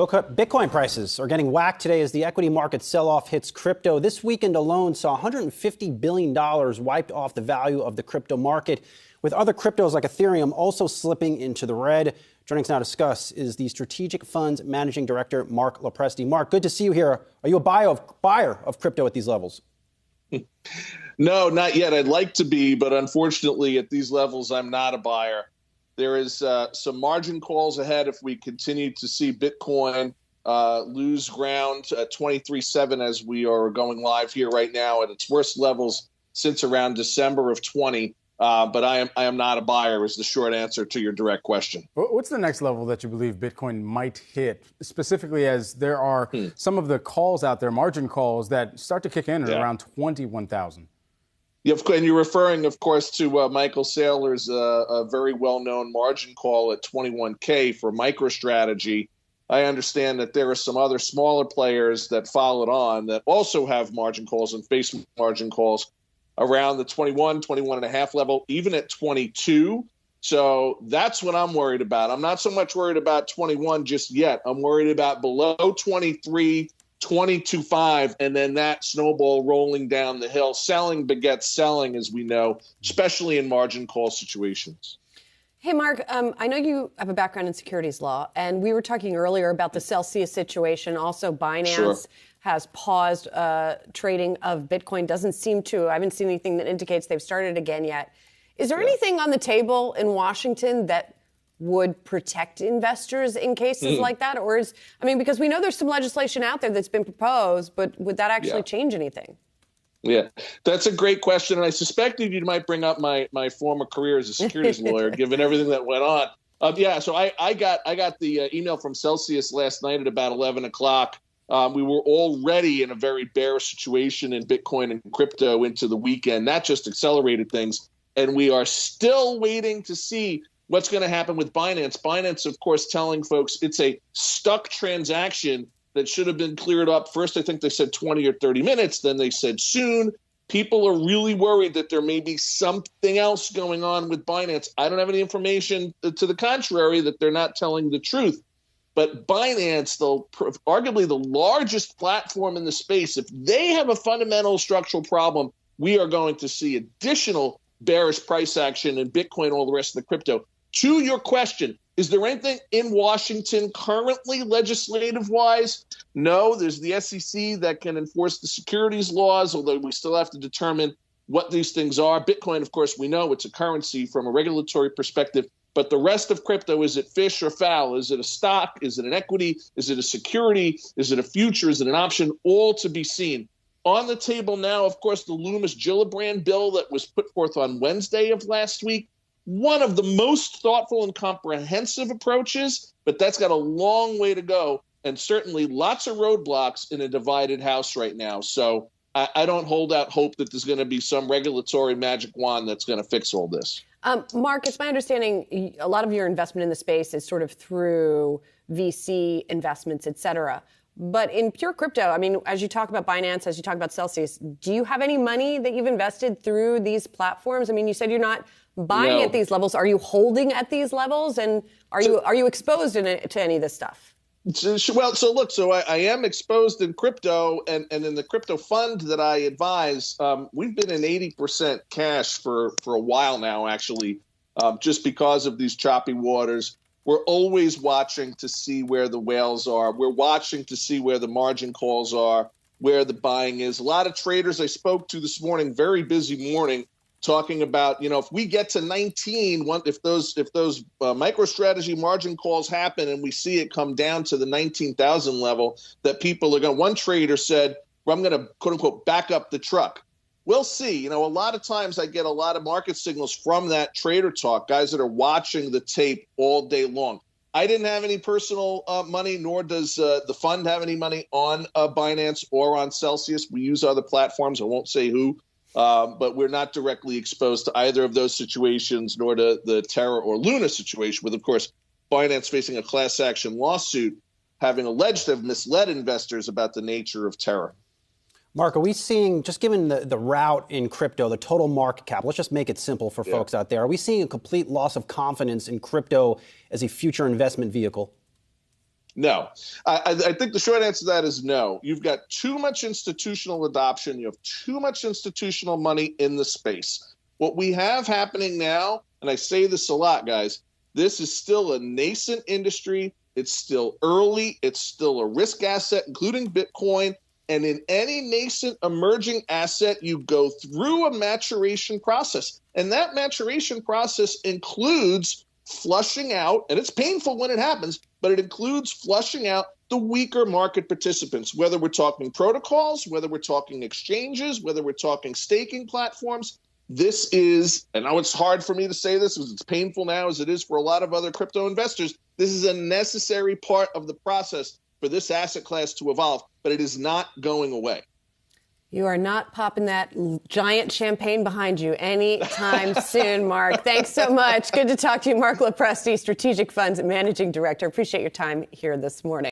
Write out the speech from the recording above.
Bitcoin prices are getting whacked today as the equity market sell-off hits crypto. This weekend alone saw $150 billion wiped off the value of the crypto market, with other cryptos like Ethereum also slipping into the red. Joining us now to discuss is the Strategic Funds Managing Director, Marc Lopresti. Marc, good to see you here. Are you a buyer of crypto at these levels? No, not yet. I'd like to be, but unfortunately at these levels, I'm not a buyer. There is some margin calls ahead if we continue to see Bitcoin lose ground at 23.7 as we are going live here right now at its worst levels since around December of 20. But I am not a buyer is the short answer to your direct question. What's the next level that you believe Bitcoin might hit, specifically as there are some of the calls out there, margin calls, that start to kick in at around 21,000? Yeah, and you're referring, of course, to Michael Saylor's a very well-known margin call at 21K for MicroStrategy. I understand that there are some other smaller players that followed on that also have margin calls and face margin calls around the 21 and a half level, even at 22. So that's what I'm worried about. I'm not so much worried about 21 just yet. I'm worried about below 23, 22.5, and then that snowball rolling down the hill. Selling begets selling, as we know, especially in margin call situations. Hey, Marc, I know you have a background in securities law, and we were talking earlier about the Celsius situation. Also, Binance has paused trading of Bitcoin. Doesn't seem to. I haven't seen anything that indicates they've started again yet. Is there anything on the table in Washington that would protect investors in cases like that? Or because we know there's some legislation out there that's been proposed, but would that actually change anything? Yeah, that's a great question. And I suspected you might bring up my former career as a securities lawyer, given everything that went on. So I got the email from Celsius last night at about 11 o'clock. We were already in a very bearish situation in Bitcoin and crypto into the weekend. That just accelerated things. And we are still waiting to see what's going to happen with Binance. Binance, of course, telling folks it's a stuck transaction that should have been cleared up. First, I think they said 20 or 30 minutes. Then they said soon. People are really worried that there may be something else going on with Binance. I don't have any information to the contrary that they're not telling the truth. But Binance, arguably the largest platform in the space, if they have a fundamental structural problem, we are going to see additional bearish price action in Bitcoin, all the rest of the crypto. To your question, is there anything in Washington currently legislative-wise? No, there's the SEC that can enforce the securities laws, although we still have to determine what these things are. Bitcoin, of course, we know it's a currency from a regulatory perspective. But the rest of crypto, is it fish or fowl? Is it a stock? Is it an equity? Is it a security? Is it a future? Is it an option? All to be seen. On the table now, of course, the Loomis-Gillibrand bill that was put forth on Wednesday of last week. One of the most thoughtful and comprehensive approaches, but that's got a long way to go, and certainly lots of roadblocks in a divided House right now. So I don't hold out hope that there's going to be some regulatory magic wand that's going to fix all this. Marc, it's my understanding a lot of your investment in the space is sort of through VC investments, et cetera. But in pure crypto, as you talk about Binance, as you talk about Celsius, do you have any money that you've invested through these platforms? You said you're not buying at these levels. Are you holding at these levels? And are you exposed to any of this stuff? I am exposed in crypto, and in the crypto fund that I advise, we've been in 80% cash for a while now, actually, just because of these choppy waters. We're always watching to see where the whales are. We're watching to see where the margin calls are, where the buying is. A lot of traders I spoke to this morning, very busy morning, talking about, if we get to 19, if those MicroStrategy margin calls happen and we see it come down to the 19,000 level, that people are going. One trader said, well, I'm going to, quote unquote, back up the truck. We'll see. A lot of times I get a lot of market signals from that trader talk, guys that are watching the tape all day long. I didn't have any personal money, nor does the fund have any money on Binance or on Celsius. We use other platforms. I won't say who. But we're not directly exposed to either of those situations, nor to the Terra or Luna situation, with, of course, Binance facing a class action lawsuit, having alleged to have misled investors about the nature of Terra. Marc, are we seeing, just given the rout in crypto, the total market cap, let's just make it simple for folks out there, are we seeing a complete loss of confidence in crypto as a future investment vehicle? No. I think the short answer to that is no. You've got too much institutional adoption. You have too much institutional money in the space. What we have happening now, and I say this a lot, guys, this is still a nascent industry. It's still early. It's still a risk asset, including Bitcoin. And in any nascent emerging asset, you go through a maturation process. And that maturation process includes flushing out, and it's painful when it happens, but it includes flushing out the weaker market participants, whether we're talking protocols, whether we're talking exchanges, whether we're talking staking platforms. This is, and now it's hard for me to say this because it's painful now as it is for a lot of other crypto investors, this is a necessary part of the process for this asset class to evolve, but it is not going away. You are not popping that giant champagne behind you anytime soon, Marc. Thanks so much. Good to talk to you. Marc Lopresti, Strategic Funds Managing Director. Appreciate your time here this morning.